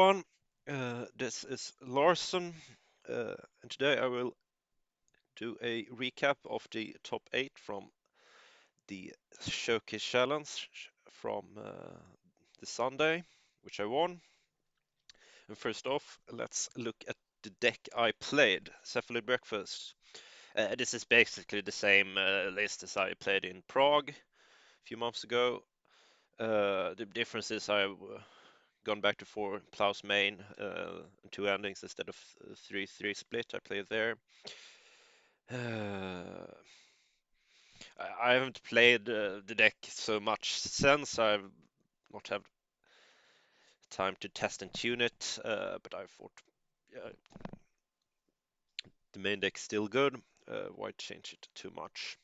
everyone, this is Larson, and today I will do a recap of the top 8 from the Showcase Challenge from the Sunday, which I won. And first off, let's look at the deck I played, Cephalid Breakfast. This is basically the same list as I played in Prague a few months ago. The difference is I've gone back to 4 Plows main, 2 endings instead of 3-3 split. I played there. I haven't played the deck so much since. I've not had time to test and tune it, but I thought the main deck's still good. Why change it too much?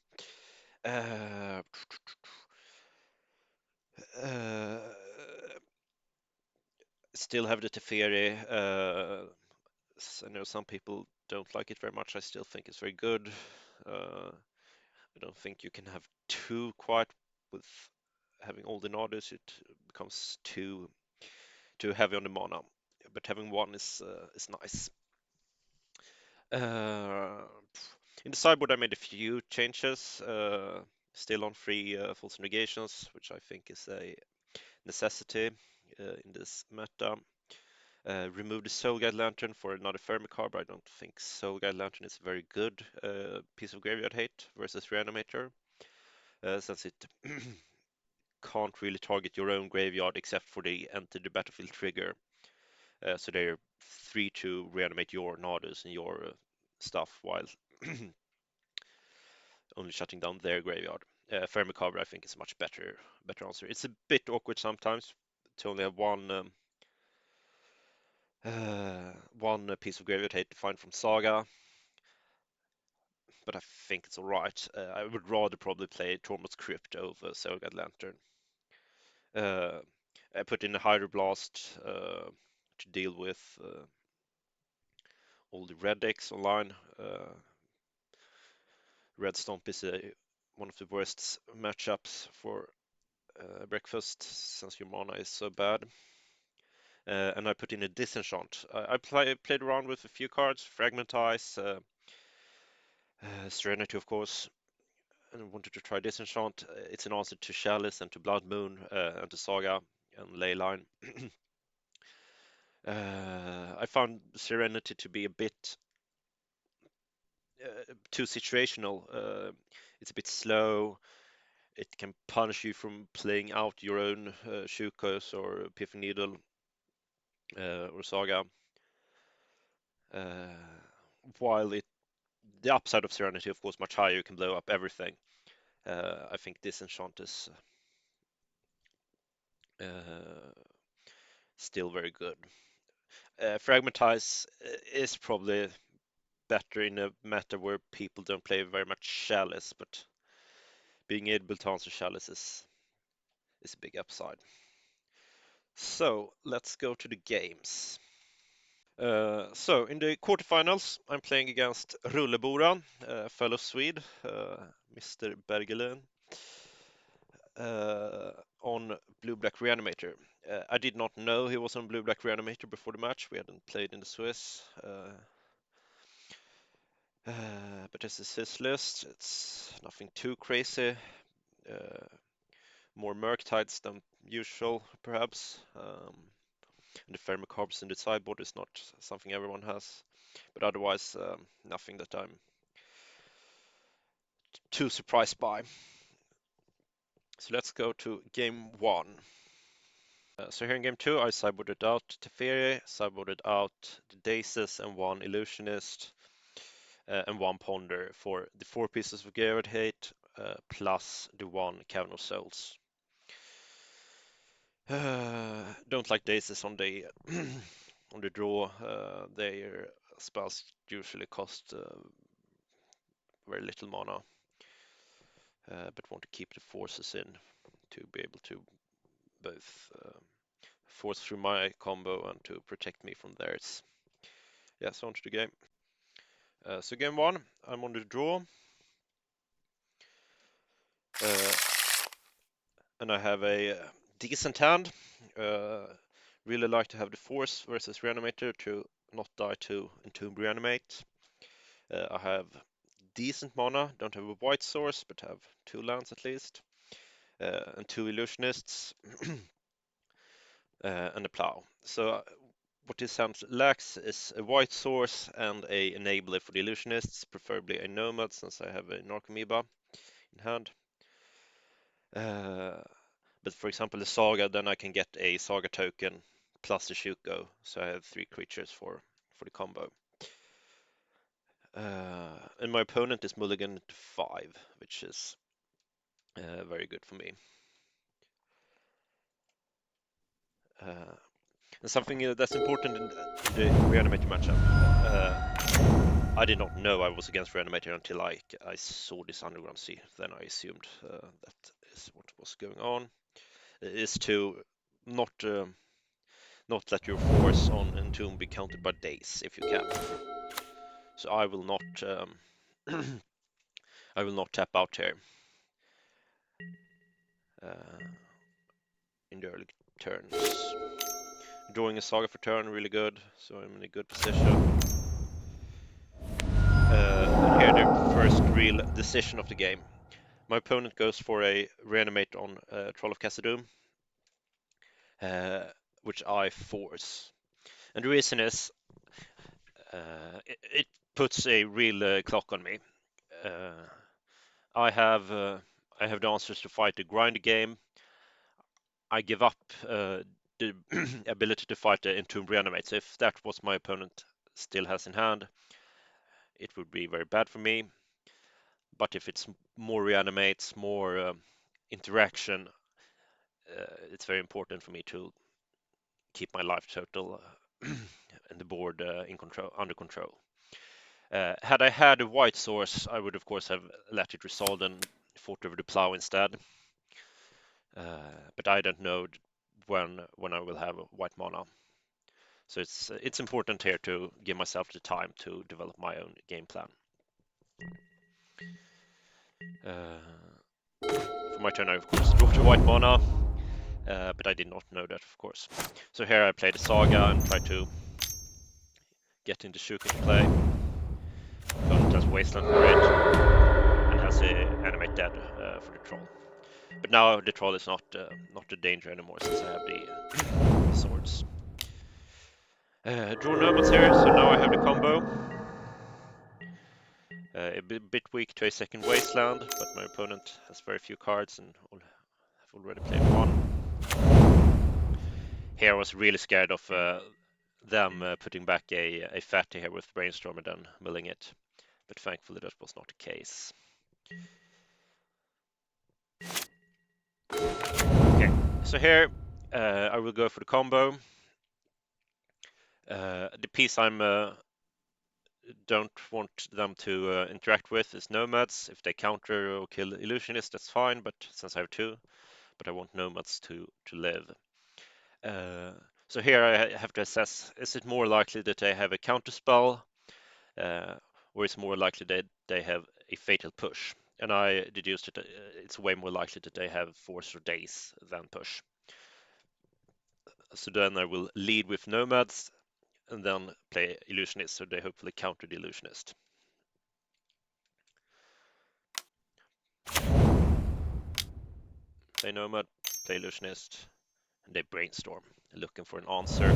Still have the Teferi. I know some people don't like it very much. I still think it's very good. I don't think you can have two quite with having all the Nardus. It becomes too heavy on the mana. But having one is nice. In the sideboard, I made a few changes. Still on 3 false negations, which I think is a necessity in this meta. Remove the Soul Guide Lantern for another Thermicard, but I don't think Soul Guide Lantern is a very good piece of graveyard hate versus Reanimator, since it can't really target your own graveyard except for the enter the battlefield trigger. So they're free to reanimate your Nardus and your stuff while only shutting down their graveyard. Thermicard, I think, is a much better answer. It's a bit awkward sometimes to only have one piece of graveyard hate to find from Saga, but I think it's alright. I would rather probably play Tormod's Crypt over Soul Guide Lantern. I put in a Hydroblast to deal with all the red decks online. Red Stomp is one of the worst matchups for breakfast since your mana is so bad. And I put in a Disenchant. I played around with a few cards, Fragmentize, Serenity, of course, and wanted to try Disenchant. It's an answer to Chalice and to Blood Moon and to Saga and Leyline. I found Serenity to be a bit too situational. It's a bit slow. It can punish you from playing out your own Shukos or Epiphany Needle or Saga. While the upside of Serenity, of course, much higher. You can blow up everything. I think Disenchant is still very good. Fragmentize is probably better in a meta where people don't play very much Chalice, but being able to answer Chalice is a big upside. So let's go to the games. So in the quarterfinals, I'm playing against Rullebora, fellow Swede, Mr. Bergelin, on Blue-Black Reanimator. I did not know he was on Blue-Black Reanimator before the match. We hadn't played in the Swiss. But this is his list. It's nothing too crazy. More Murktides than usual, perhaps. And the Thermicarbs in the sideboard is not something everyone has. But otherwise, nothing that I'm too surprised by. So let's go to game 1. So here in game 2, I sideboarded out Teferi, sideboarded out the Daces and 1 Illusionist, and 1 Ponder for the 4 pieces of Graveyard Hate, plus the 1 Cavern of Souls. Don't like Daces on the on the draw. Their spells usually cost very little mana, but want to keep the forces in to be able to both force through my combo and to protect me from theirs. Yeah, so on to the game. So game 1, I'm on the draw. And I have a decent hand. Really like to have the Force versus Reanimator to not die to Entomb Reanimate. I have decent mana, don't have a white source, but have 2 lands at least, and 2 Illusionists, and a Plow. So what this hand lacks is a white source and a enabler for the Illusionists, preferably a Nomad, since I have a Narcomoeba in hand. But for example, the Saga, then I can get a Saga token plus the Shuko, so I have 3 creatures for the combo. And my opponent is mulligan to 5, which is very good for me. And something that's important in the Reanimator matchup. I did not know I was against Reanimator until I saw this Underground Sea. Then I assumed that is what was going on. Is to not let your force on Entomb be counted by days if you can. So I will not I will not tap out here in the early turns. Drawing a Saga for turn, really good, so I'm in a good position. And here the first real decision of the game. My opponent goes for a Reanimate on Troll of Khazad-dûm, which I force. And the reason is it puts a real clock on me. I have the answers to fight the grind game. I give up the ability to fight the Entomb Reanimate. So if that was my opponent still has in hand, it would be very bad for me. But if it's more Reanimates, more interaction, it's very important for me to keep my life total and the board under control. Had I had a white source, I would of course have let it resolve and fought over the Plow instead. But I don't know when I will have white mana. So it's important here to give myself the time to develop my own game plan. For my turn, I of course draw the white mana, but I did not know that, of course. So here I play the Saga and try to get into Shuk into play. Opponent has Wasteland for it, and has a Animate Dead for the Troll. But now the Troll is not a danger anymore, since I have the swords. Draw Nomads here, so now I have the combo. A bit weak to a second Wasteland, but my opponent has very few cards and have already played one. Here I was really scared of them putting back a fatty here with Brainstorm and then milling it, but thankfully that was not the case. Okay, so here I will go for the combo. The piece I'm don't want them to interact with is Nomads. If they counter or kill Illusionists, that's fine, but since I have 2, but I want Nomads to live. So here I have to assess, is it more likely that they have a counter spell, or is it more likely that they have a fatal push? And I deduced that it's way more likely that they have Force or Daze than push. So then I will lead with Nomads and then play Illusionist, so they hopefully counter the Illusionist. Play Nomad, play Illusionist, and they Brainstorm, looking for an answer.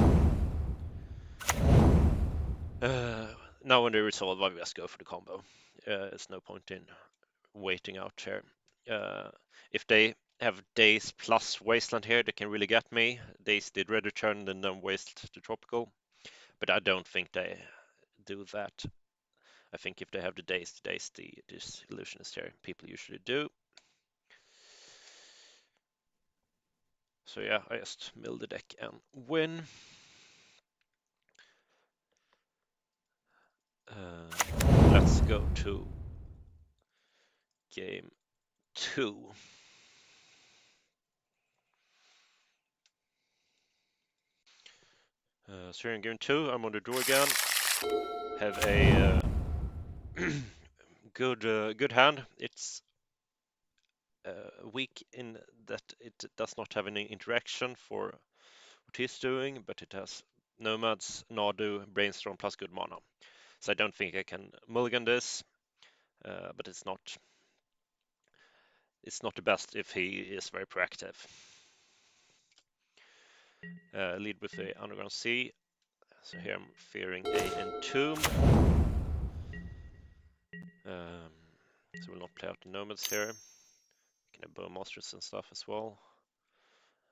Now when they resolve, I just go for the combo. There's no point in waiting out here. If they have Daze plus Wasteland here, they can really get me. Daze did Red Return and then Waste the Tropical, but I don't think they do that. I think if they have the Daze this Illusionist here, people usually do. So yeah, I just mill the deck and win. Let's go to game 2. So here in game 2, I'm on the draw again. Have a good hand. It's weak in that it does not have any interaction for what he's doing, but it has Nomads, Nadu, Brainstorm plus good mana. So I don't think I can mulligan this, but it's not the best if he is very proactive. Lead with the Underground Sea. So here I'm fearing a Entomb. So we'll not play out the Nomads here. Can have Bowmasters and stuff as well.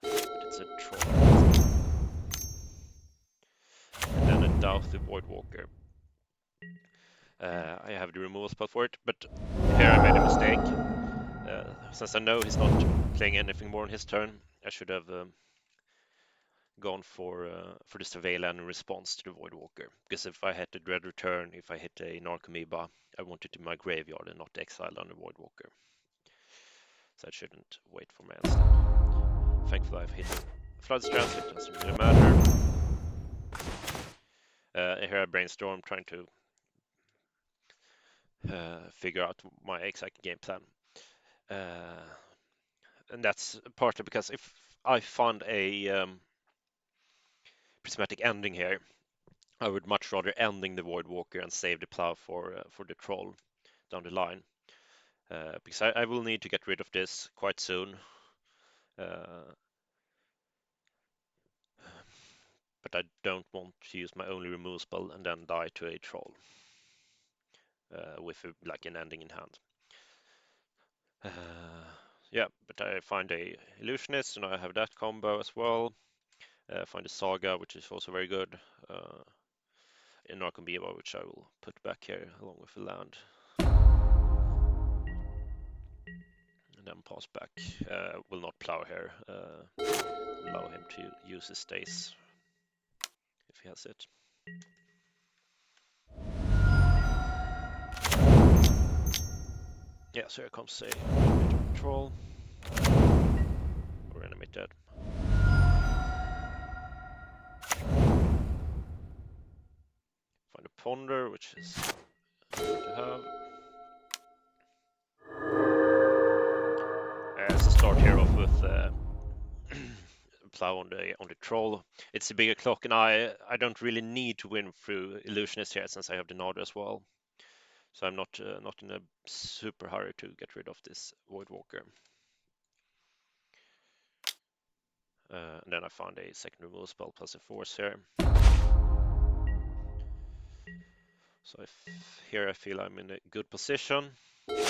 But it's a Troll. And then I doubt the Voidwalker. I have the removal spell for it, but here I made a mistake. Since I know he's not playing anything more on his turn, I should have gone for the Surveillance in response to the Voidwalker. Because if I hit the Dread Return, if I hit a Narcomoeba, I want it in my graveyard and not exiled on the Voidwalker. So I shouldn't wait for my end step. Thankfully I've hit Floodstrand, so it doesn't really matter. Here I brainstorm, trying to figure out my exact game plan. And that's partly because if I found a prismatic ending here, I would much rather ending the Voidwalker and save the plow for the troll down the line. Because I will need to get rid of this quite soon. But I don't want to use my only removal spell and then die to a troll with like an ending in hand. Yeah, but I find a illusionist and I have that combo as well. Find a saga, which is also very good. In Narcomoeba, which I will put back here along with the land. And then pass back. Will not plow here. Allow him to use his stays if he has it. Yeah, so here comes a troll. Or enemy dead. Find a ponder, which is good to have. So start here off with plow on the troll. It's a bigger clock, and I don't really need to win through illusionist here since I have the Nod as well. So I'm not in a super hurry to get rid of this Voidwalker. And then I found a second removal spell plus a force here. So here I feel I'm in a good position. Trying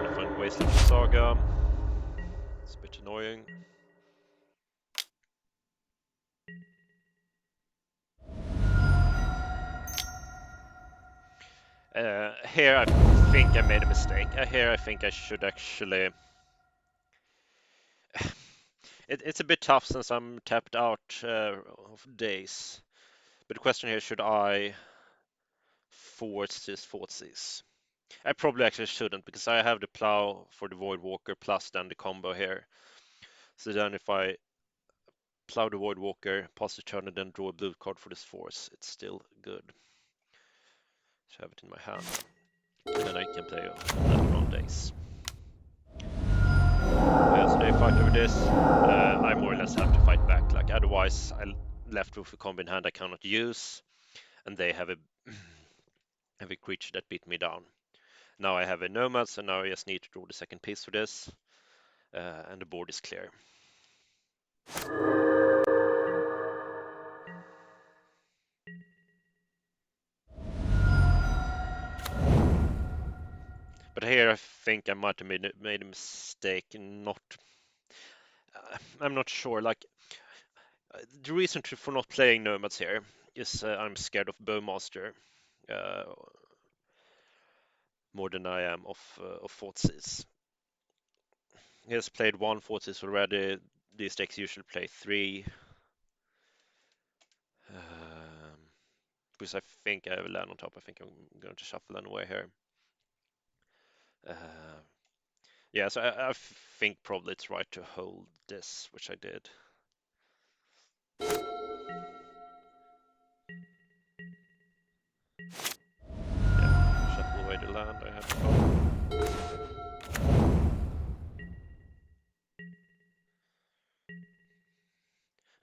to find Wasteland Saga. It's a bit annoying. Here I think I made a mistake. Here I think I should actually... It's a bit tough since I'm tapped out of days. But the question here, should I force this Thoughtseize? I probably actually shouldn't, because I have the plow for the Voidwalker plus then the combo here. So then if I plow the Voidwalker, pass the turn, and then draw a blue card for this force, it's still good. So I have it in my hand. And then I can play on that round days. So they fight over this. I more or less have to fight back. Like otherwise, I left with a combo in hand I cannot use, and they have a creature that beat me down. Now I have a nomad, so now I just need to draw the second piece for this, and the board is clear. But here I think I might have made a mistake in not. I'm not sure. Like the reason for not playing nomads here is I'm scared of Bowmaster more than I am of Thoughtseize. He has played one Thoughtseize already. These decks usually play 3. Because I think I have a land on top. I think I'm going to shuffle anyway here. Yeah, so I think probably it's right to hold this, which I did. Yeah, shuffle away the land I have.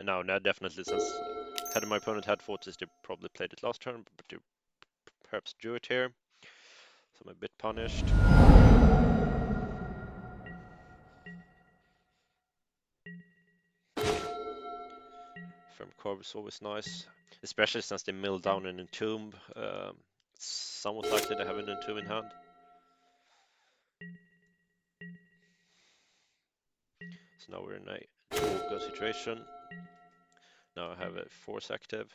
Now, definitely, since had my opponent had fortress, they probably played it last turn, but they perhaps drew it here. So I'm a bit punished. Firm carve is always nice, especially since they mill down an entomb. It's somewhat likely to have an entomb in hand. So now we're in a go situation. Now I have a force active.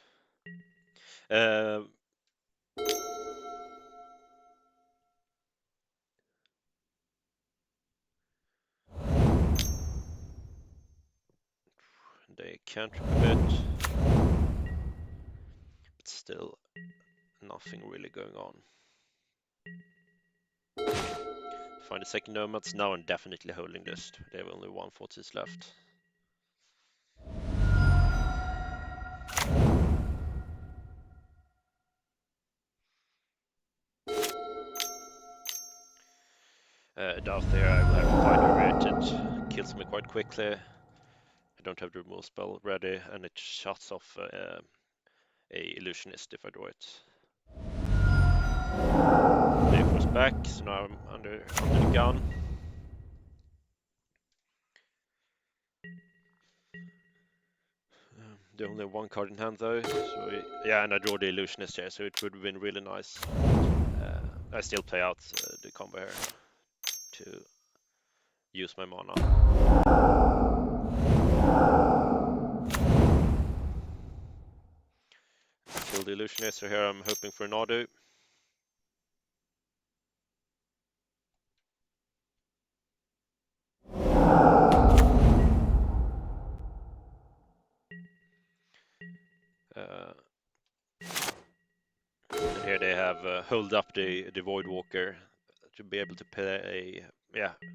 They counter a bit, but still nothing really going on. Find the second nomads. Now I'm definitely holding this. They have only one fortress left. Down there I will have to fight over it. It kills me quite quickly. I don't have the removal spell ready, and it shuts off a illusionist if I draw it. They force back, so now I'm under the gun. They only have one card in hand though, so yeah, and I draw the illusionist here, so it would have been really nice. I still play out the combo here to use my mana. Kill the illusionist, so here I'm hoping for an Nadu. And here they have hold up the Void Walker to be able to play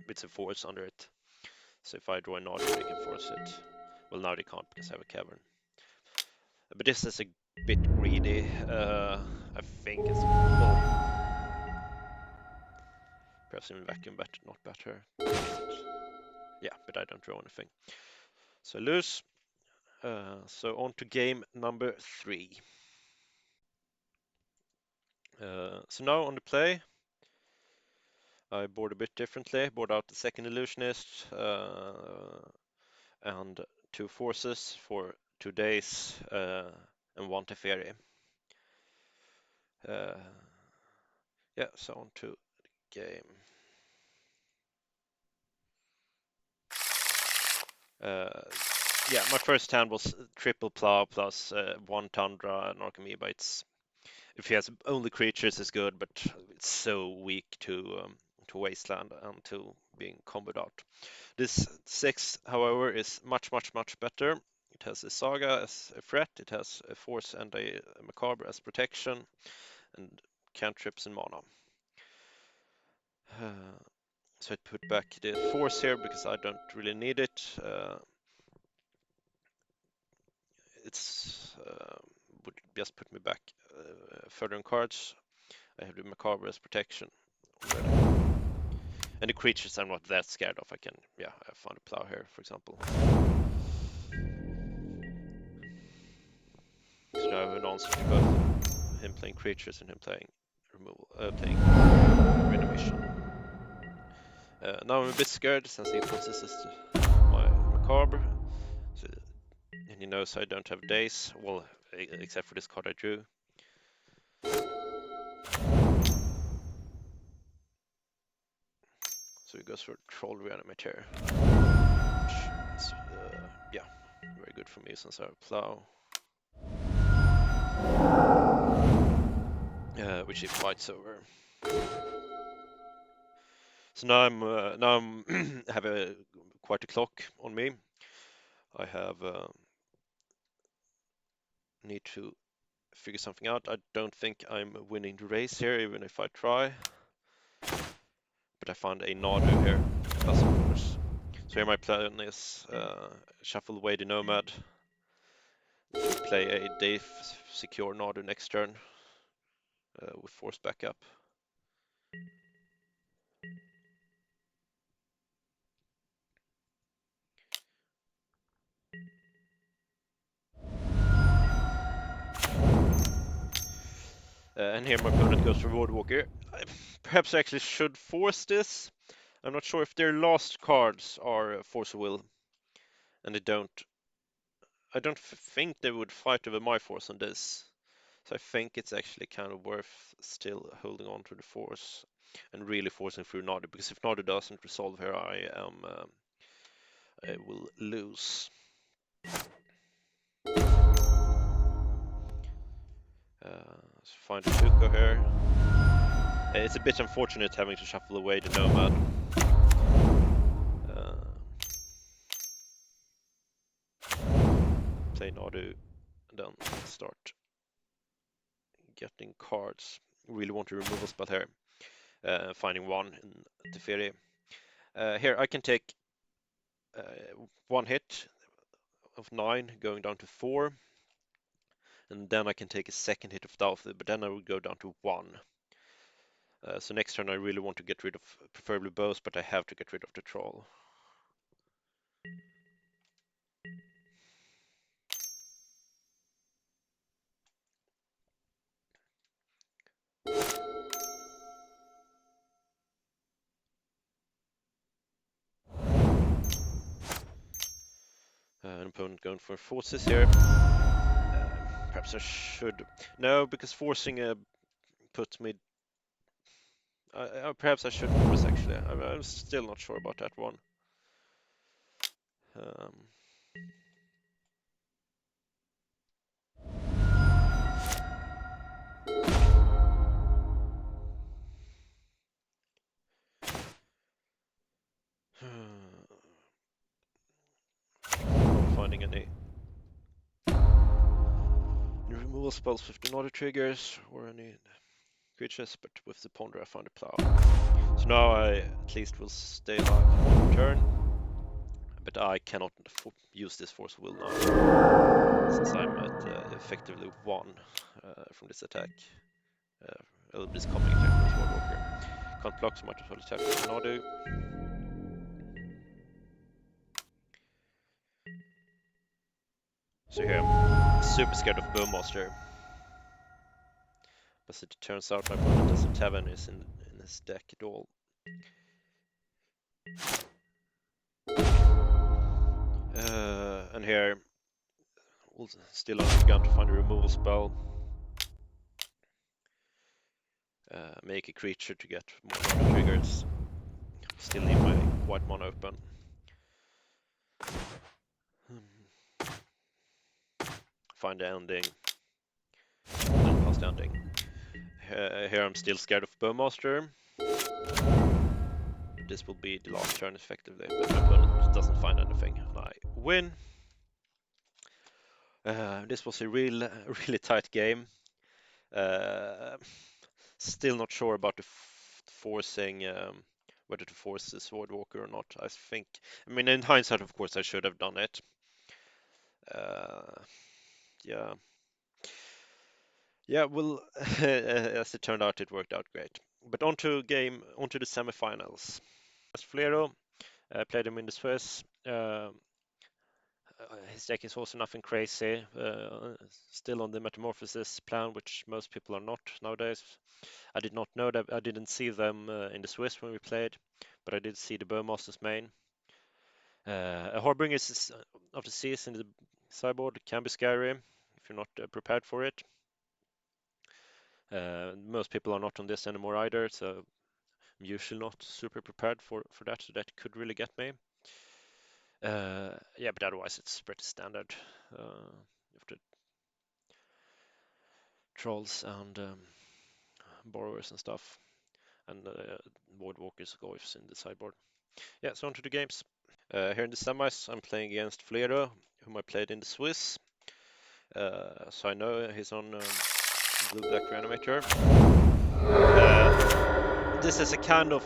bits of force under it. So if I draw a Nadu, they can force it. Well, now they can't because I have a cavern. But this is a bit greedy. I think it's perhaps even vacuum better, not better. Yeah, but I don't draw anything. So I lose. So on to game number 3. So now on the play, I board a bit differently. Board out the second illusionist and 2 forces for 2 days and 1 Teferi. Yeah, so on to the game. Yeah, my first hand was triple plow plus 1 tundra and Archamoeba. If he has only creatures, it's good, but it's so weak to wasteland and to being comboed out. This 6, however, is much better. It has a Saga as a threat, it has a Force and a Macabre as protection, and cantrips and mana. So I put back the Force here because I don't really need it. It's would just put me back further in cards. I have the Macabre as protection already. And the creatures I'm not that scared of. I found a plow here, for example. So now I have an answer to both him playing creatures and him playing playing reanimation. Now I'm a bit scared since he forces my Macabre. So, and he knows I don't have days, well, except for this card I drew. So he goes for Troll Reanimator. Which is, very good for me since I have Plow. Which he fights over. So now I'm have quite a clock on me. I have need to figure something out. I don't think I'm winning the race here, even if I try. But I found a Nadu here, plus of course. So here my plan is shuffle away the Nomad, play a Dave secure Nadu next turn with force backup. And here my opponent goes for Woodwalker. Perhaps I actually should force this. I'm not sure if their last cards are Force of Will, and they don't. I don't think they would fight over my force on this. So I think it's actually kind of worth still holding on to the force and really forcing through Nadu, because if Nadu doesn't resolve here, I will lose. Let's find a Tuco here. It's a bit unfortunate having to shuffle away the Nomad. Play Nadu, and then start getting cards. Really want to remove a spell here. Finding one in Teferi. Here I can take one hit of 9, going down to 4. And then I can take a second hit of Dalthy, but then I will go down to 1. So next turn I really want to get rid of preferably both, but I have to get rid of the troll. An opponent going for forces here. Perhaps I should... No, because forcing puts me... perhaps I should force, actually. I'm still not sure about that one. Not finding any removal spells with the Naughty triggers or any creatures, but with the Ponder I found a plow. So now I at least will stay alive one turn, but I cannot use this Force of Will now, since I'm at effectively 1 from this attack. This coming attack with Swordwalker. Can't block, so might as well attack with Nadu. So here I'm super scared of Bowmaster. But it turns out my opponent doesn't have any in his deck at all. And here we'll still have a gun to find a removal spell. Make a creature to get more mana triggers. Still leave my white mana open. Find the ending. And pass the ending. Here I'm still scared of Bowmaster. This will be the last turn effectively, but my opponent doesn't find anything, and I win. This was a really tight game. Still not sure about the forcing, whether to force the Swordwalker or not. I mean, in hindsight, of course, I should have done it. Yeah. Yeah, well, as it turned out, it worked out great. But onto the semifinals. As Flero, played him in the Swiss. His deck is also nothing crazy. Still on the Metamorphosis plan, which most people are not nowadays. I did not know that. I didn't see them in the Swiss when we played, but I did see the Bowmasters main. A Harbinger of the Seas in the sideboard can be scary if you're not prepared for it. Most people are not on this anymore either, so I'm usually not super prepared for that, so that could really get me. Yeah, but otherwise it's pretty standard. After trolls and borrowers and stuff, and Voidwalkers, Goyfs in the sideboard. Yeah, so on to the games. Here in the semis, I'm playing against Flero, whom I played in the Swiss. So I know he's on blue-black reanimator. This is a kind of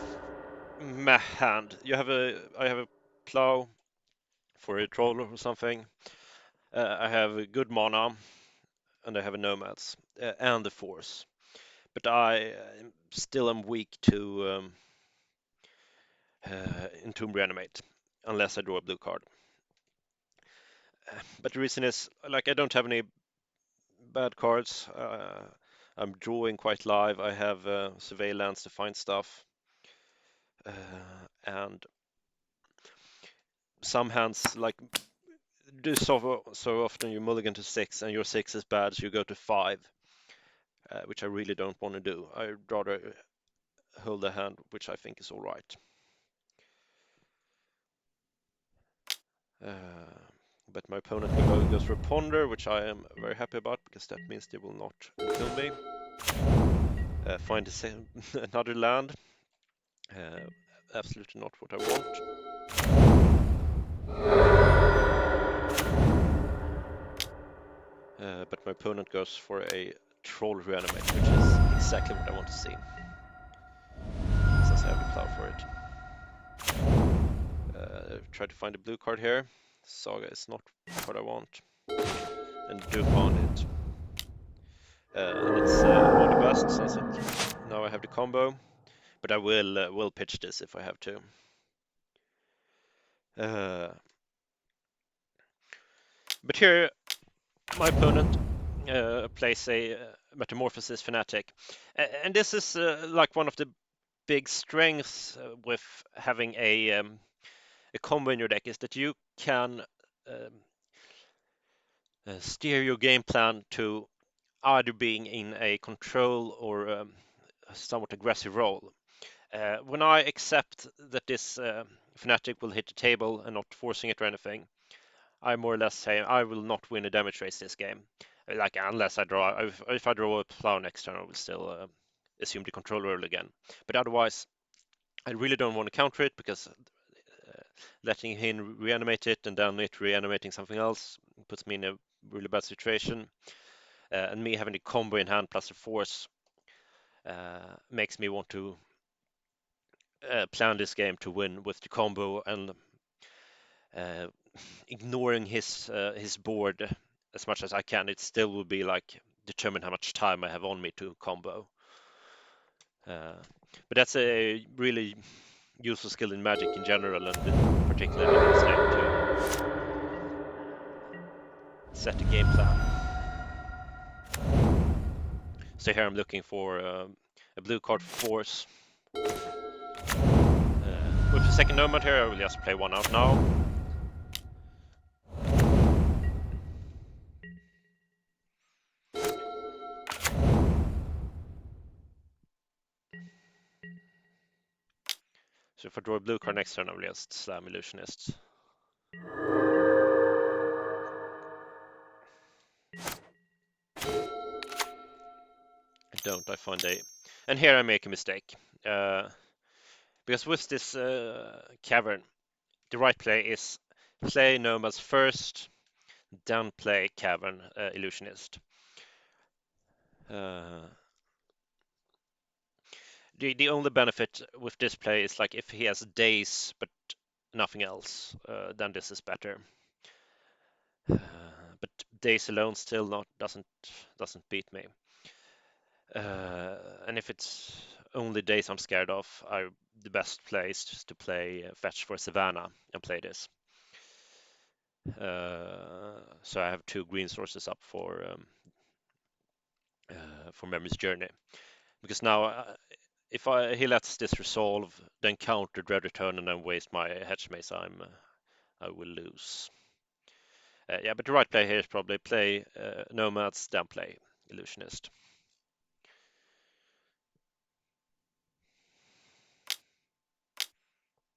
meh hand. I have a plow for a troll or something. I have a good mana, and I have a nomads and the force. But I still am weak to Entomb Reanimate, unless I draw a blue card. But the reason is, like, I don't have any bad cards. I'm drawing quite live. I have surveillance to find stuff, and some hands like do so often you mulligan to 6 and your 6 is bad, so you go to 5, which I really don't want to do. I'd rather hold a hand which I think is all right. But my opponent goes for a ponder, which I am very happy about because that means they will not kill me. Find another land. Absolutely not what I want. But my opponent goes for a troll reanimate, which is exactly what I want to see. Since I have the plow for it. Try to find a blue card here. Saga is not what I want. And do found it. And it's one of the best since now I have the combo. But I will pitch this if I have to. But here, my opponent plays a Metamorphosis Fanatic. And this is like one of the big strengths with having a combo in your deck is that you can steer your game plan to either being in a control or a somewhat aggressive role. When I accept that this Fanatic will hit the table and not forcing it or anything, I more or less say I will not win a damage race this game. Like unless I draw, if I draw a plow next turn, I will still assume the control roll again. But otherwise, I really don't want to counter it because letting him reanimate it and then it reanimating something else puts me in a really bad situation. And me having the combo in hand plus the force makes me want to plan this game to win with the combo and ignoring his board as much as I can. It still will be like determine how much time I have on me to combo. But that's a really useful skill in Magic in general, and particularly in this deck to set the game plan. So here I'm looking for a blue card for force. With the second nomad here, I will just play one out now. So if I draw a blue card next turn, I will just slam Illusionist. Don't I find a... And here I make a mistake. Because with this cavern, the right play is play nomads first, then play cavern illusionist. The only benefit with this play is like if he has days but nothing else, then this is better. But days alone still doesn't beat me. And if it's only days I'm scared of, the best place is to play fetch for Savannah and play this. So I have 2 green sources up for Memory's Journey, because now if he lets this resolve, then counter Dread Return and then waste my Hedge Maze, I will lose. Yeah, but the right play here is probably play Nomads, then play Illusionist.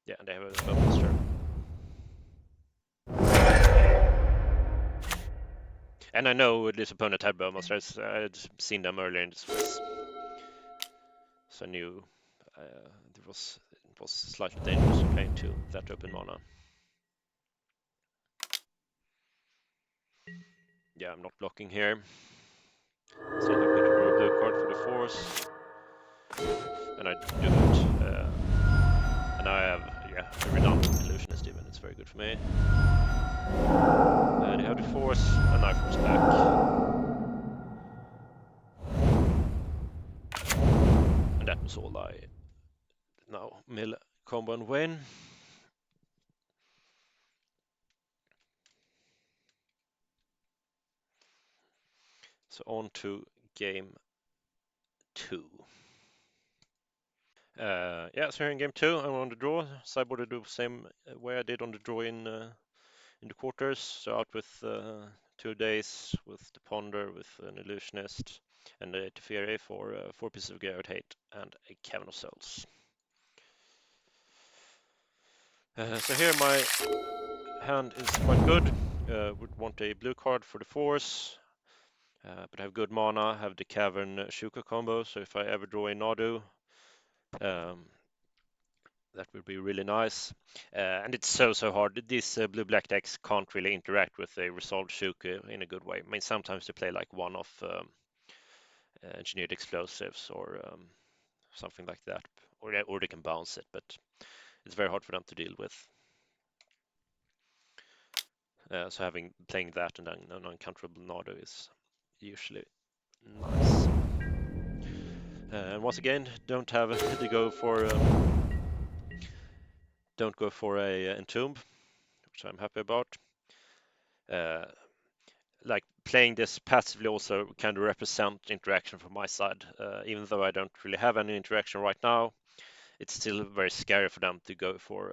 Yeah, and they have a Bowmaster. And I know this opponent had Bowmasters. I'd seen them earlier in this race, so I knew it was slightly dangerous to play into that open mana. Yeah, I'm not blocking here. Still hoping to draw a blue card for the force, and I do it. And I have a redundant Illusionist even. It's very good for me. They have the force, and I force back. And that was all I now mill combo and win. So on to game 2. Yeah, so here in game 2, I'm on the draw. Sideboard to do the same way I did on the draw in the quarters. So out with 2 days with the Ponder, with an Illusionist, and a Teferi for 4 pieces of Graveyard Hate and a Cavern of Souls. So here my hand is quite good. Would want a blue card for the force, but I have good mana, have the Cavern Shuka combo, so if I ever draw a Nadu, that would be really nice. And it's so hard. These blue-black decks can't really interact with a resolved Shuka in a good way. I mean, sometimes they play like one-off engineered explosives or something like that, or they can bounce it, but it's very hard for them to deal with. So playing that and then an uncounterable Nado is usually nice. And once again, don't go for a Entomb, which I'm happy about. Like playing this passively also kind of represent interaction from my side. Even though I don't really have any interaction right now, it's still very scary for them to go for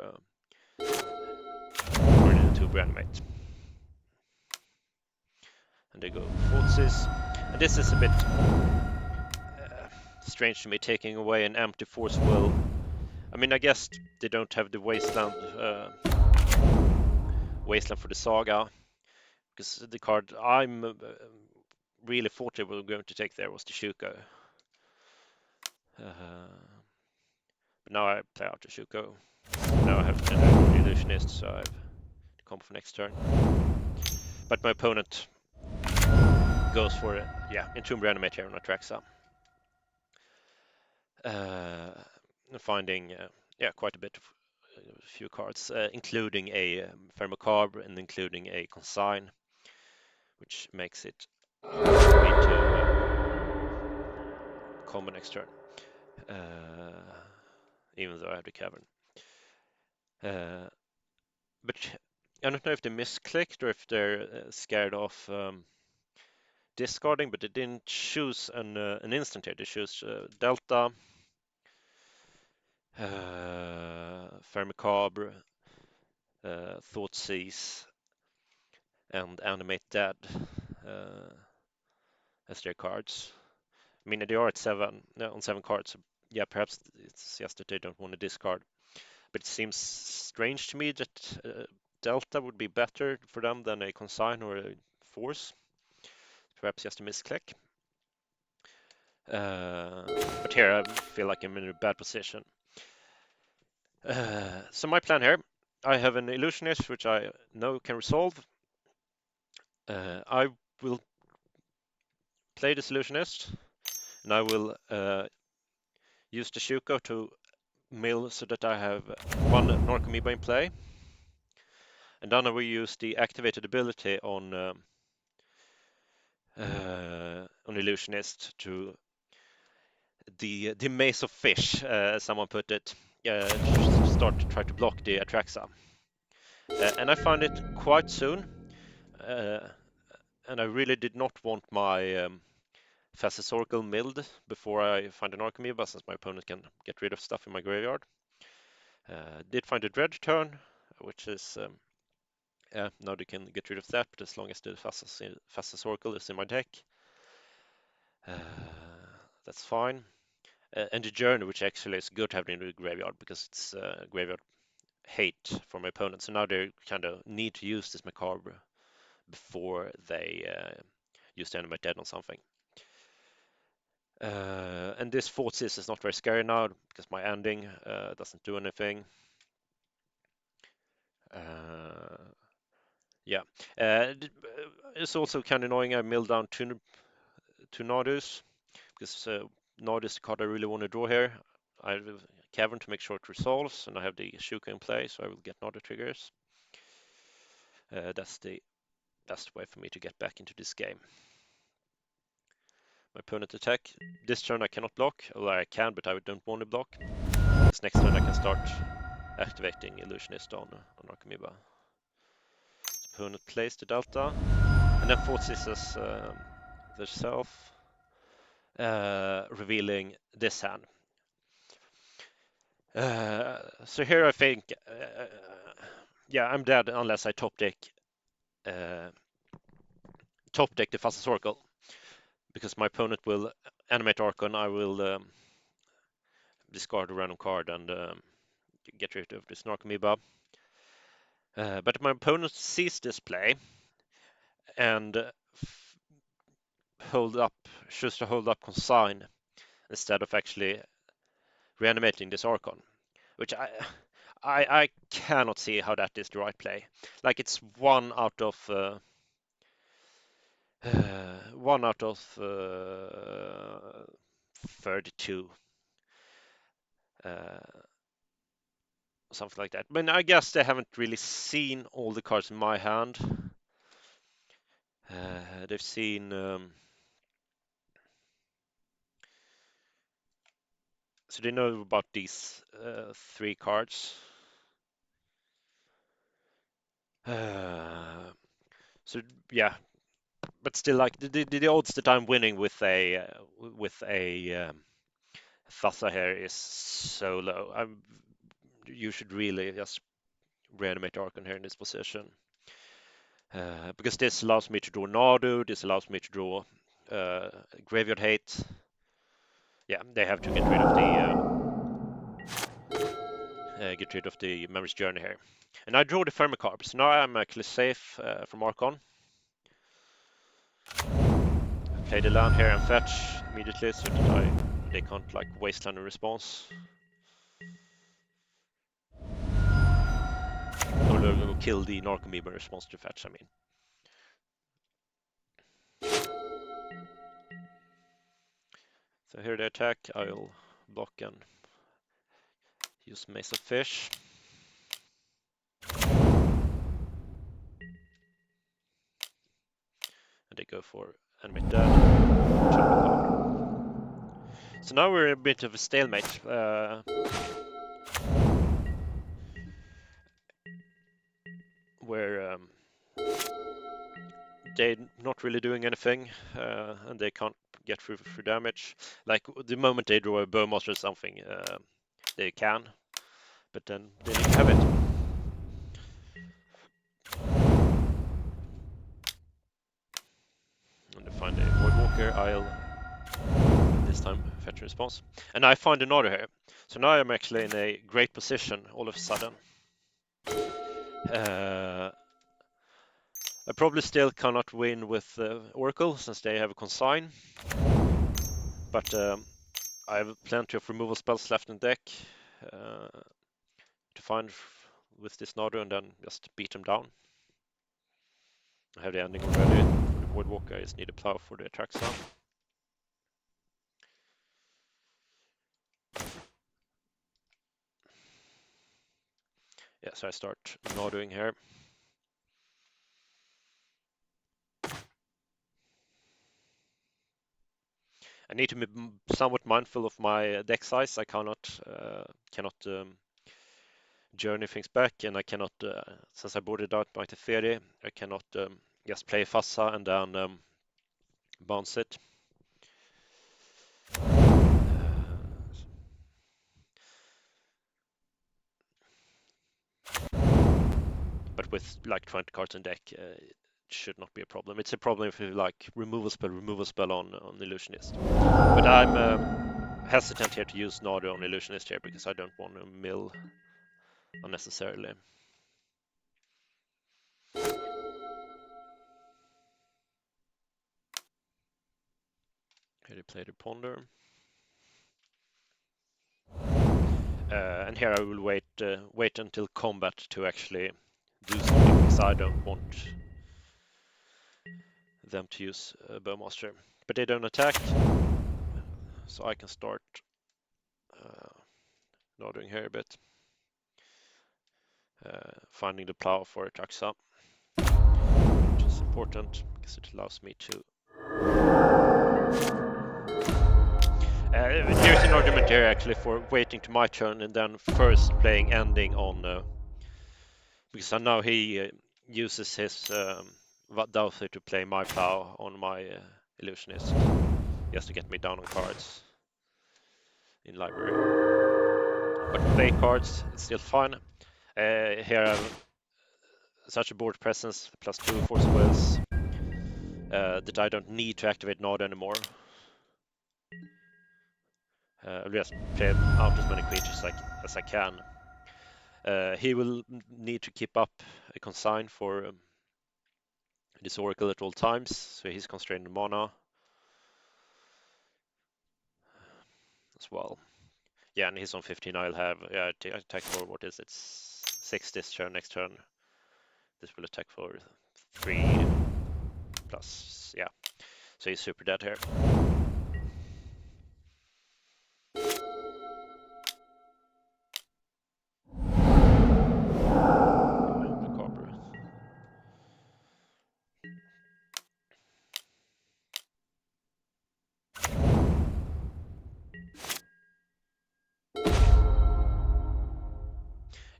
an Entomb reanimate. And they go Forces. And this is a bit strange to me, taking away an empty force will. I mean, I guess they don't have the wasteland for the saga, because the card I'm really thought they were going to take there was the Shuko. But now I play out the Shuko. Now I have the Illusionist, so I have the combo for next turn. But my opponent goes for it. Yeah, Entomb Reanimator on Atraxa. Finding quite a bit of a few cards, including a Thermocarb and including a Consign, which makes it for me to combo next turn, even though I have the Cavern. But I don't know if they misclicked or if they're scared of discarding, but they didn't choose an instant here. They chose Delta, Thermocarb, Thoughtseize, and Animate Dead as their cards. I mean, they are at on 7 cards. So yeah, perhaps it's just that they don't want to discard. But it seems strange to me that Delta would be better for them than a Consign or a Force. Perhaps just a misclick. But here I feel like I'm in a bad position. So my plan here, I have an Illusionist which I know can resolve. I will play this Illusionist, and I will use the Shuko to mill so that I have one Narcomoeba in play. And then I will use the activated ability on Illusionist to the maze of fish, as someone put it, start to try to block the Atraxa. And I found it quite soon, and I really did not want my Fastest Oracle milled before I find an Archamoeba, since my opponent can get rid of stuff in my graveyard. Did find a Dredge turn, which is now they can get rid of that, but as long as the Fastest Oracle is in my deck, that's fine. And the Journey, which actually is good having in the graveyard because it's graveyard hate for my opponent. So now they kind of need to use this Macabre before they use the Animate Dead on something. And this Forces is not very scary now because my ending doesn't do anything. Yeah, it's also kind of annoying I milled down two Nardus because Nard is the card I really want to draw here. I have a Cavern to make sure it resolves, and I have the Shuka in play, so I will get Nardu triggers. That's the best way for me to get back into this game. My opponent attack. This turn I cannot block, although I can, but I don't want to block. This next turn I can start activating Illusionist on Archamoeba. Opponent plays the Delta, and then Forces themselves. revealing this hand. So here I think, yeah, I'm dead unless I top deck the Fastest Oracle, because my opponent will animate Archon. I will discard a random card and get rid of this Narcomoeba. But my opponent sees this play and choose to hold up Consign instead of actually reanimating this Archon, which I cannot see how that is the right play. Like, it's one out of 32, something like that. But I guess they haven't really seen all the cards in my hand. They've seen so they know about these 3 cards. So yeah, but still, like, the odds that I'm winning with a Thassa here is so low. You should really just reanimate Archon here in this position, because this allows me to draw Nadu. This allows me to draw Graveyard Hate. Yeah, they have to get rid of the Memory's Journey here. And I draw the Thermocarb, so now I'm actually safe from Archon. Play the land here and fetch immediately so that they can't, like, wasteland in response. Or kill the Narcomoeba in response to fetch, I mean. So here they attack, I'll block and use Mace of Fish. And they go for Animate Dead. So now we're in a bit of a stalemate. Where they're not really doing anything, and they can't get through damage. Like, the moment they draw a Bowmaster or something, they can, but then they need to have it. And to find a Voidwalker, I'll this time fetch a response. And I find another here. So now I'm actually in a great position all of a sudden. I probably still cannot win with Oracle since they have a Consign, but I have plenty of removal spells left in deck to find with this Nadu and then just beat them down. I have the ending already. For the Voidwalker, I just need a plow for the Atraxa. Yeah, so I start Naduing here. I need to be somewhat mindful of my deck size. I cannot journey things back, and I cannot, since I boarded out my Teferi, I cannot just play Fassa and then bounce it. But with like 20 cards in deck, it should not be a problem. It's a problem if you like removal spell on Illusionist. But I'm hesitant here to use Nadu on Illusionist here because I don't want to mill unnecessarily. Here they play the Ponder. And here I will wait until combat to actually do something because I don't want them to use Bowmaster. But they don't attack, so I can start Naduing here a bit. Finding the plow for Atraxa, which is important because it allows me to. There's an argument here actually for waiting to my turn and then first playing ending on, because I know he uses his Dowther to play my plow on my Illusionist. just to get me down on cards in library. But play cards, it's still fine. Here I have such a board presence, +2 force wills, that I don't need to activate Nod anymore. I'll just play out as many creatures as I can. He will need to keep up a consign for this Oracle at all times, so he's constrained in mana as well. Yeah, and he's on 15. I'll have attack for what is it? 6 this turn. Next turn, this will attack for 3 plus. Yeah, so he's super dead here. Macabre.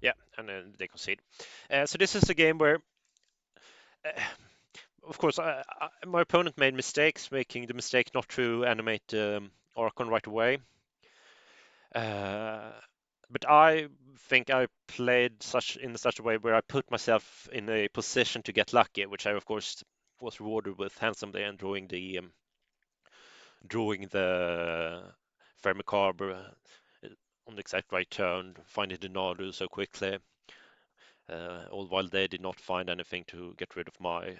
Yeah, and then they concede. So this is a game where, of course, my opponent made mistakes, making the mistake not to animate Archon right away. But I think I played in such a way where I put myself in a position to get lucky, which I of course was rewarded with handsomely and drawing the Fair Macabre on the exact right turn, finding the Nadu so quickly, all while they did not find anything to get rid of my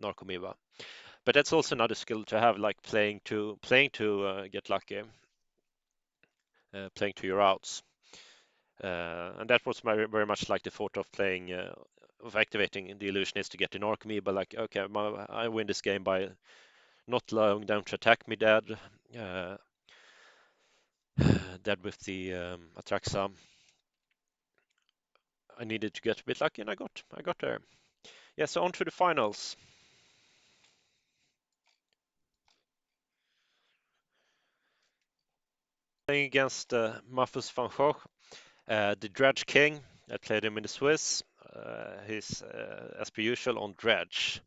Narcomoeba. But that's also another skill to have, like playing to get lucky, playing to your outs. And that was very much like the thought of playing, of activating the illusionist to get an Archime, like, okay, I win this game by not allowing them to attack me dead, dead with the Atraxa. I needed to get a bit lucky, and I got there. Yeah, so on to the finals. Playing against Mafus van Gogh, the Dredge King. I played him in the Swiss. He's, as per usual, on Dredge.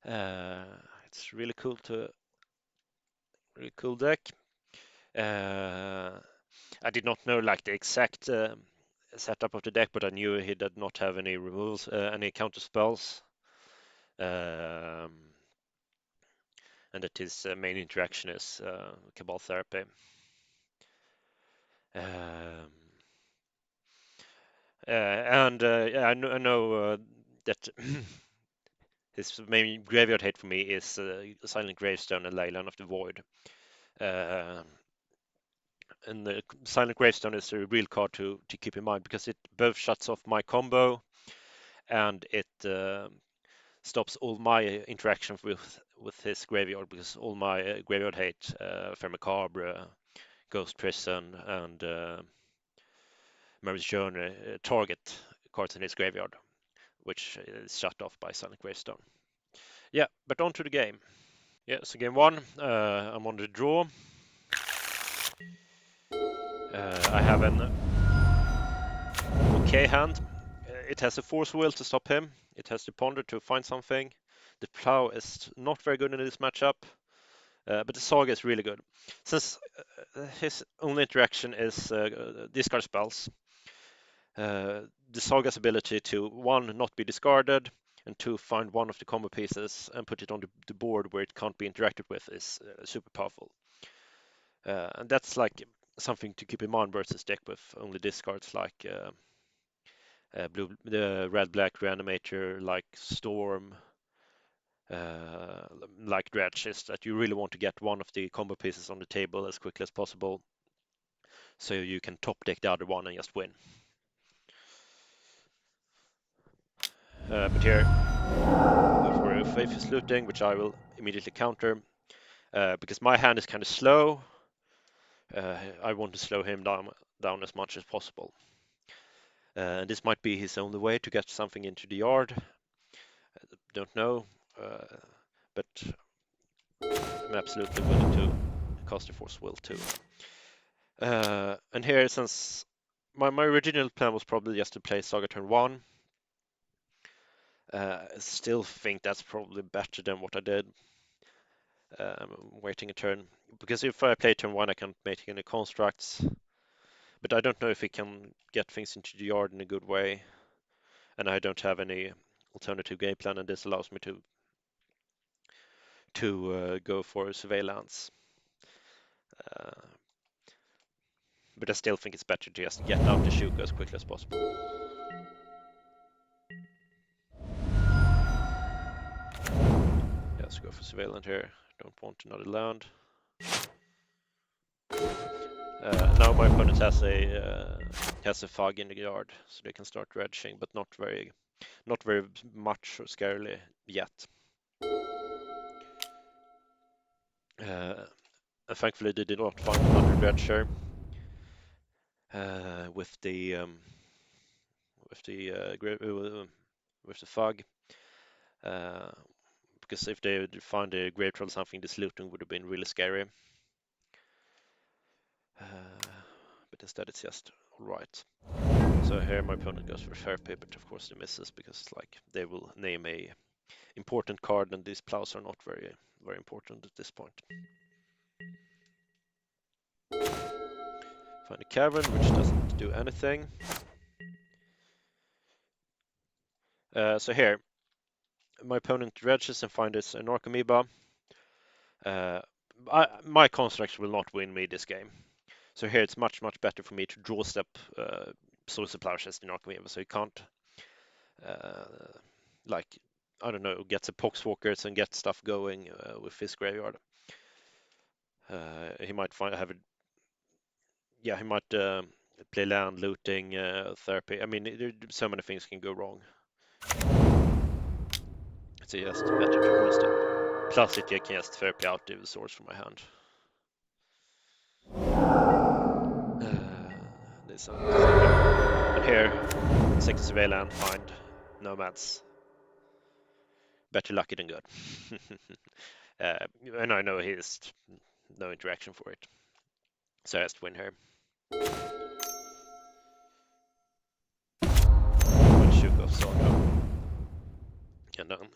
It's really cool deck. I did not know like the exact setup of the deck, but I knew he did not have any removals, any counter spells, and that his main interaction is Cabal Therapy. Yeah, I know that his main graveyard hate for me is Silent Gravestone and Leyline of the Void. And the Silent Gravestone is a real card to keep in mind because it both shuts off my combo and it stops all my interaction with his graveyard, because all my graveyard hate, Fair Macabre, Ghost Prison, and Mary's Journey target cards in his graveyard, which is shut off by Silent Gravestone. Yeah, but on to the game. Yeah, so game one, I'm on the draw. I have an okay hand. It has a Force Will to stop him. It has the Ponder to find something. The Plow is not very good in this matchup, but the Saga is really good. Since his only interaction is discard spells, the Saga's ability to, one, not be discarded, and two, find one of the combo pieces and put it on the board where it can't be interacted with is super powerful. And that's like something to keep in mind versus deck with only discards like the red-black reanimator, like Storm, like Dredge, is that you really want to get one of the combo pieces on the table as quickly as possible, so you can top deck the other one and just win. But here, go for a Faithless Looting, which I will immediately counter, because my hand is kind of slow. I want to slow him down as much as possible. And this might be his only way to get something into the yard. Don't know, but I'm absolutely willing to cast the Force Will too. And here, since my original plan was probably just to play Saga turn 1, I still think that's probably better than what I did. I'm waiting a turn, because if I play turn 1 I can't make any constructs, but I don't know if he can get things into the yard in a good way, and I don't have any alternative game plan, and this allows me to go for surveillance. Uh, but I still think it's better to just get out the Shuka as quickly as possible. Let's go for surveillance here. Don't want another land. Now my opponent has a fog in the yard, so they can start dredging, but not very much or scarily yet. And thankfully they did not find another dredger with the fog. Because if they found a grave troll or something, this looting would have been really scary. But instead it's just alright. So here my opponent goes for therapy, but of course he misses, because like they will name a important card, and these plows are not very important at this point. Find a cavern, which doesn't do anything. So here, my opponent dredges and finds an Archamoeba. My constructs will not win me this game. So here it's much better for me to draw step Source of Plowshares in Archamoeba, so you can't like, I don't know, get the Poxwalkers and get stuff going with his graveyard. He might he might play land, looting, therapy. I mean, so many things can go wrong. So just better to draw step. Plus it can just therapy out the source from my hand. And here, second surveillance, find nomads. Better lucky than good. And I know he has no interaction for it. So I just win here. One Shukov Saga. And then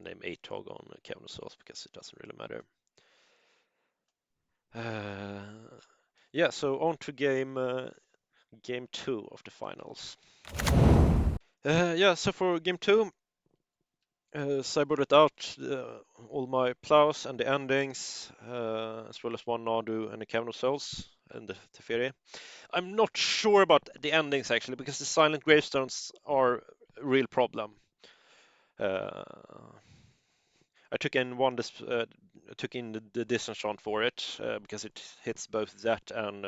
name 8 Tog on Kevin Sauce, because it doesn't really matter. So on to game 2 of the finals. So for game 2, so I brought it out, all my plows and the endings, as well as one Nadu and the Kevin Souls and the Teferi. I'm not sure about the endings actually, because the silent gravestones are a real problem. I took in the disenchant for it, because it hits both that and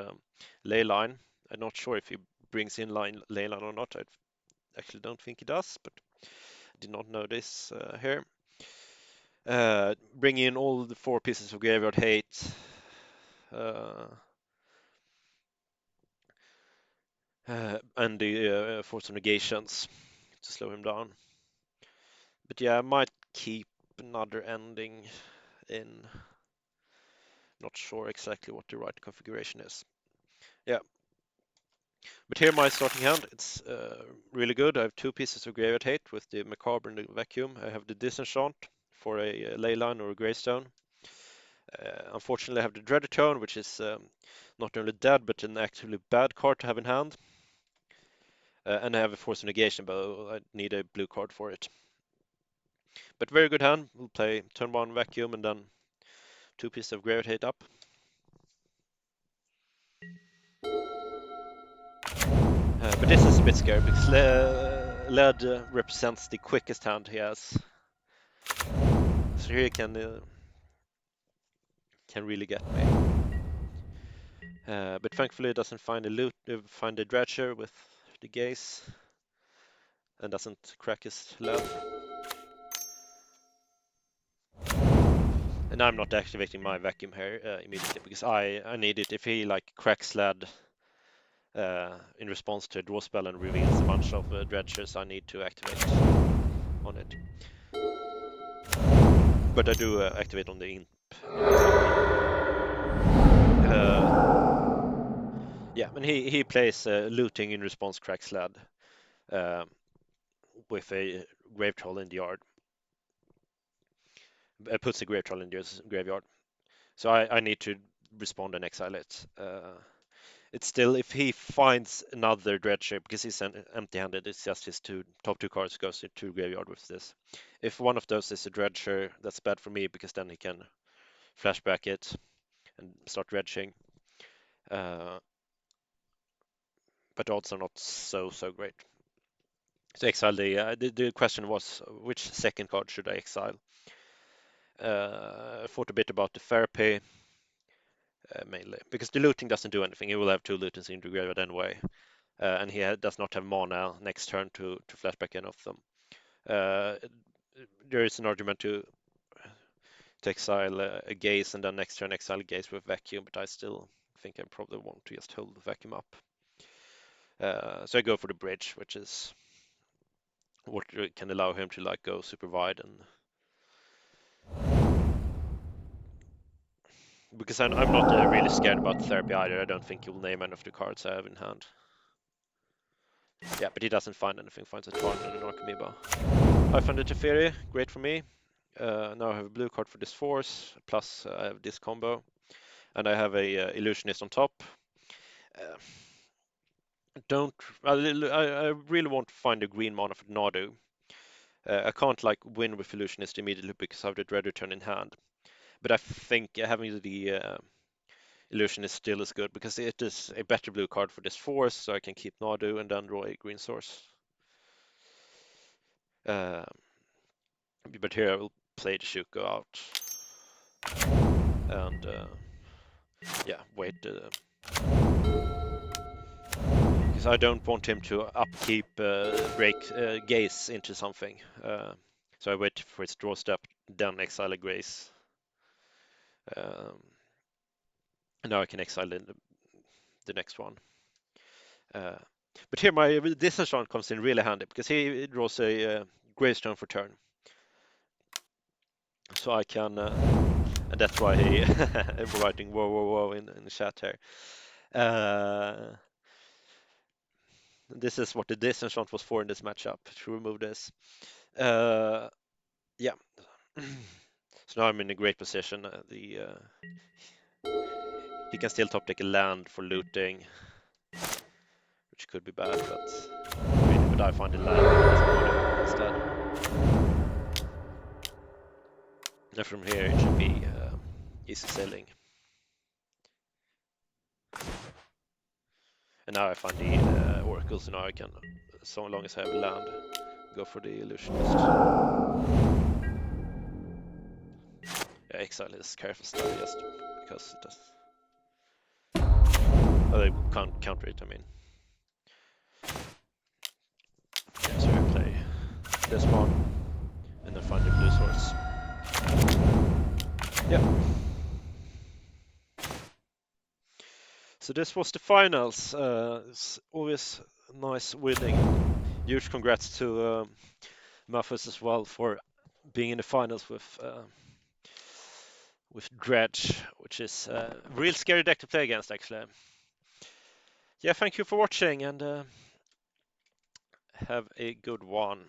Leyline. I'm not sure if he brings in Leyline or not. I actually don't think he does, but I did not know this here. Bring in all the 4 pieces of graveyard hate. And the Force of Negations to slow him down. But yeah, I might keep another ending in. Not sure exactly what the right configuration is. Yeah. But here my starting hand, it's really good. I have 2 pieces of Graveyard Hate with the Macabre and the Vacuum. I have the Disenchant for a Leyline or a Greystone. Unfortunately, I have the Dreadertone, which is not only dead, but an actively bad card to have in hand. And I have a Force of Negation, but I need a blue card for it. But very good hand. We'll play turn 1 Vacuum and then 2 pieces of Graveyard Hate up. But this is a bit scary, because Lead represents the quickest hand he has. So here he can really get me. But thankfully it doesn't find a Dredger with the Gaze, and doesn't crack his Lead. And I'm not activating my Vacuum here immediately, because I need it. If he like cracks Lead in response to a draw spell and reveals a bunch of Dredgers, I need to activate on it. But I do activate on the Imp. And he plays looting in response cracks Lead. with a grave troll in the yard. Puts a grave troll in the graveyard. So I need to respond and exile it. It's still, if he finds another Dredge, because he's empty-handed, it's just his top two cards goes into graveyard with this. If one of those is a Dredger, that's bad for me, because then he can flashback it and start dredging. But odds are not so great. So exile the question was, which second card should I exile? Thought a bit about the therapy, mainly, because the looting doesn't do anything. He will have two lootings in the graveyard anyway. And he does not have mana next turn to flashback any of them. There is an argument to exile a Gaze and then next turn exile a Gaze with Vacuum, but I still think I probably want to just hold the Vacuum up. So I go for the Bridge, which is what can allow him to like go super wide, and because I'm not really scared about therapy either. I don't think he will name any of the cards I have in hand. Yeah, but he doesn't find anything. Finds a Tarn and an Archimiba. I found the Teferi, great for me. Now I have a blue card for this force, plus I have this combo, and I have a Illusionist on top. I really want to find a green mana for Nadu. I can't like win with Illusionist immediately because I have the Dread Return in hand, but I think having the Illusionist still is good because it is a better blue card for this force, so I can keep Nadu and then draw a green source. But here I will play the Shuko out. And yeah, wait. Because I don't want him to upkeep break Gaze into something. So I wait for his draw step, then exile a Grace. Now I can exile the next one. But here my Disenchant comes in really handy because he draws a Gravestone for turn. So I can, and that's why he writing whoa in the chat here. This is what the Disenchant was for in this matchup, to remove this. Yeah. So now I'm in a great position. He can still top deck a land for looting, which could be bad, but I find a land instead. And from here it should be easy sailing. And now I find the Oracle, so now I can, so long as I have a land, go for the Illusionist. Yeah, exile is careful stuff just because it does. Oh, they can't counter it, I mean. Yeah, so I play this one, and then find the blue source. Yeah. So this was the finals. It's always nice winning. Huge congrats to Muffus as well for being in the finals with Dredge, which is a real scary deck to play against, actually. Yeah, thank you for watching, and have a good one.